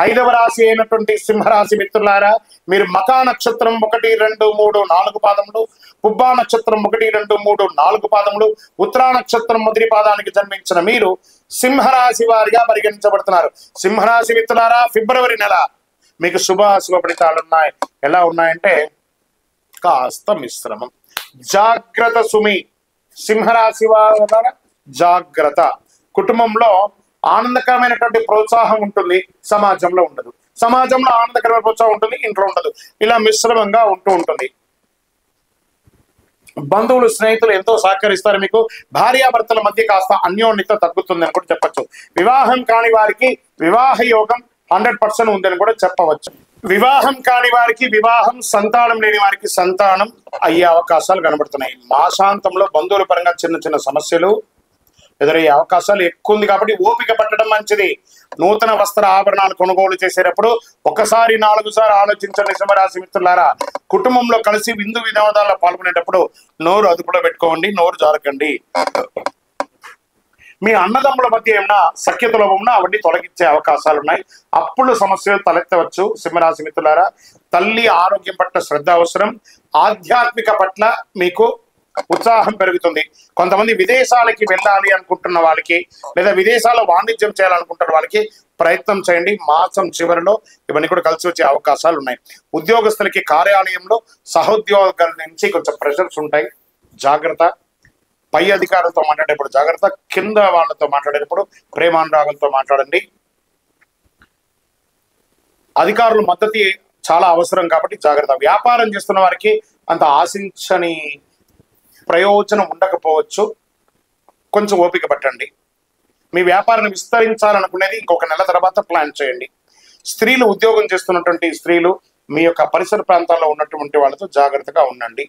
ఐదవ రాశి అయినటువంటి సింహరాశి మిత్రులారా, మీరు మకా నక్షత్రం 1, 2, 3, 4 పాదములు, పుబ్బా నక్షత్రం 1, 2, 3, 4 పాదములు, ఉత్తరా నక్షత్రం మొదటి పాదానికి జన్మించిన మీరు సింహరాశి వారిగా పరిగణించబడుతున్నారు. సింహరాశి మిత్రులారా, ఫిబ్రవరి నెల మీకు శుభ ఫలితాలు ఉన్నాయి. ఎలా ఉన్నాయంటే కాస్త మిశ్రమం. జాగ్రత్త సుమి. సింహరాశి వారి జాగ్రత్త. కుటుంబంలో ఆనందకరమైనటువంటి ప్రోత్సాహం ఉంటుంది, సమాజంలో ఉండదు. సమాజంలో ఆనందకరమైన ప్రోత్సాహం ఉంటుంది, ఇంట్లో ఉండదు. ఇలా మిశ్రమంగా ఉంటుంది. బంధువులు స్నేహితులు ఎంతో సహకరిస్తారు. మీకు భార్యాభర్తల మధ్య కాస్త అన్యోన్యత తగ్గుతుంది అని కూడా చెప్పచ్చు. వివాహం కాని వారికి వివాహ యోగం 100% ఉందని కూడా చెప్పవచ్చు. వివాహం కాని వారికి వివాహం, సంతానం లేని వారికి సంతానం అయ్యే అవకాశాలు కనబడుతున్నాయి. మాసాంతంలో బంధువుల పరంగా చిన్న చిన్న సమస్యలు ఎదురయ్యే అవకాశాలు ఎక్కువ ఉంది. కాబట్టి ఓపిక పట్టడం మంచిది. నూతన వస్త్ర ఆభరణాలు కొనుగోలు చేసేటప్పుడు ఒకసారి 4 సార్లు ఆలోచించండి. సింహరాశి మిత్రులారా, కుటుంబంలో కలిసి విందు వినోదాల్లో పాల్గొనేటప్పుడు నోరు అదుపులో పెట్టుకోండి, నోరు జారకండి. మీ అన్నదమ్ముల మధ్య ఏమైనా సఖ్యత లోపమున్నా అవన్నీ తొలగించే అవకాశాలు ఉన్నాయి. అప్పుల సమస్యలు తలెత్తవచ్చు. సింహరాశి మిత్రులారా, తల్లి ఆరోగ్యం పట్ల శ్రద్ధ అవసరం. ఆధ్యాత్మిక పట్ల మీకు ఉత్సాహం పెరుగుతుంది. కొంతమంది విదేశాలకి వెళ్ళాలి అనుకుంటున్న వాళ్ళకి, లేదా విదేశాల్లో వాణిజ్యం చేయాలనుకుంటున్న వాళ్ళకి ప్రయత్నం చేయండి. మాసం చివరిలో ఇవన్నీ కూడా కలిసి వచ్చే అవకాశాలు ఉన్నాయి. ఉద్యోగస్తులకి కార్యాలయంలో సహోద్యోగుల నుంచి కొంచెం ప్రెషర్స్ ఉంటాయి, జాగ్రత్త. పై అధికారులతో మాట్లాడేటప్పుడు జాగ్రత్త. కింద వాళ్ళతో మాట్లాడేటప్పుడు ప్రేమానురాగంతో మాట్లాడండి. అధికారుల మద్దతు చాలా అవసరం కాబట్టి జాగ్రత్త. వ్యాపారం చేస్తున్న వారికి అంత ఆశించని ప్రయోజనం ఉండకపోవచ్చు, కొంచెం ఓపిక పట్టండి. మీ వ్యాపారాన్ని విస్తరించాలనుకునేది ఇంకొక నెల తర్వాత ప్లాన్ చేయండి. స్త్రీలు, ఉద్యోగం చేస్తున్నటువంటి స్త్రీలు మీ యొక్క పరిసర ప్రాంతాల్లో ఉన్నటువంటి వాళ్ళతో జాగ్రత్తగా ఉండండి.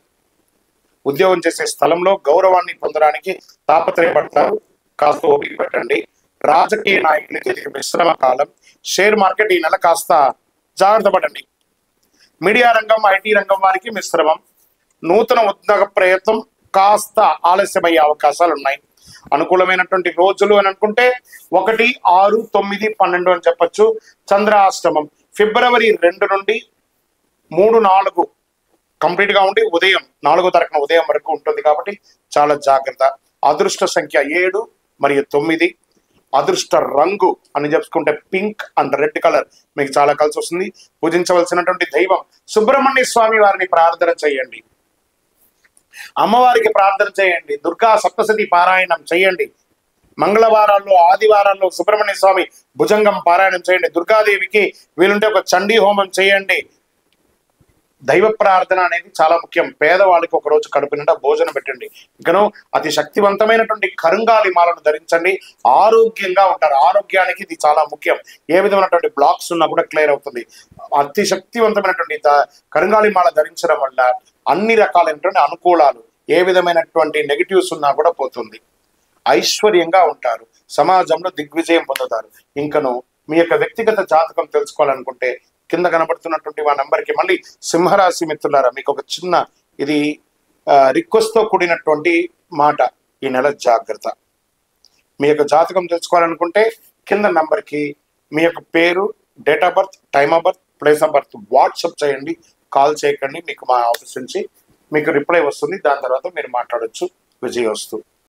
ఉద్యోగం చేసే స్థలంలో గౌరవాన్ని పొందడానికి తాపత్రయపడతారు, కాస్త ఓపిక పెట్టండి. రాజకీయ నాయకులకి ఇది మిశ్రమ కాలం. షేర్ మార్కెట్ ఈ నెల కాస్త జాగ్రత్త పడండి. మీడియా రంగం, ఐటీ రంగం వారికి మిశ్రమం. నూతన ఉద్యోగ ప్రయత్నం కాస్త ఆలస్యమయ్యే అవకాశాలు ఉన్నాయి. అనుకూలమైనటువంటి రోజులు అని అనుకుంటే 1, 6, 9, 12 అని చెప్పచ్చు. చంద్రాష్టమం ఫిబ్రవరి 2 నుండి 3, 4 కంప్లీట్ గా ఉండి ఉదయం 4వ తారీఖున ఉదయం వరకు ఉంటుంది కాబట్టి చాలా జాగ్రత్త. అదృష్ట సంఖ్య 7 మరియు 9. అదృష్ట రంగు అని చెప్పుకుంటే పింక్ అండ్ రెడ్ కలర్ మీకు చాలా కలిసి వస్తుంది. పూజించవలసినటువంటి దైవం సుబ్రహ్మణ్య స్వామి వారిని ప్రార్థన చేయండి. అమ్మవారికి ప్రార్థన చేయండి. దుర్గా సప్తశతి పారాయణం చేయండి. మంగళవారాల్లో, ఆదివారాల్లో సుబ్రహ్మణ్య స్వామి భుజంగం పారాయణం చేయండి. దుర్గాదేవికి వీలుంటే ఒక చండీ హోమం చేయండి. దైవ ప్రార్థన అనేది చాలా ముఖ్యం. పేదవాళ్ళకి ఒక రోజు కడుపు నిండా భోజనం పెట్టండి. ఇంకను అతి శక్తివంతమైనటువంటి కరుంగాలి మాలను ధరించండి. ఆరోగ్యంగా ఉంటారు. ఆరోగ్యానికి ఇది చాలా ముఖ్యం. ఏ విధమైనటువంటి బ్లాక్స్ ఉన్నా కూడా క్లియర్ అవుతుంది. అతి శక్తివంతమైనటువంటి కరుంగాలి మాల ధరించడం వల్ల అన్ని రకాలైనటువంటి అనుకూలాలు, ఏ విధమైనటువంటి నెగిటివ్స్ ఉన్నా కూడా పోతుంది. ఐశ్వర్యంగా ఉంటారు. సమాజంలో దిగ్విజయం పొందుతారు. ఇంకను మీ యొక్క వ్యక్తిగత జాతకం తెలుసుకోవాలనుకుంటే కింద కనబడుతున్నటువంటి మా నంబర్కి మళ్ళీ సింహరాశి మిత్రులారా, మీకు ఒక చిన్న ఇది రిక్వెస్ట్ తో కూడినటువంటి మాట. ఈ నెల జాగ్రత్త. మీ యొక్క జాతకం తెలుసుకోవాలనుకుంటే కింద నంబర్కి మీ యొక్క పేరు, date of birth, time of birth, place of birth WhatsApp చేయండి. కాల్ చేయకండి. మీకు మా ఆఫీస్ నుంచి మీకు రిప్లై వస్తుంది. దాని తర్వాత మీరు మాట్లాడొచ్చు. విజయవస్తు.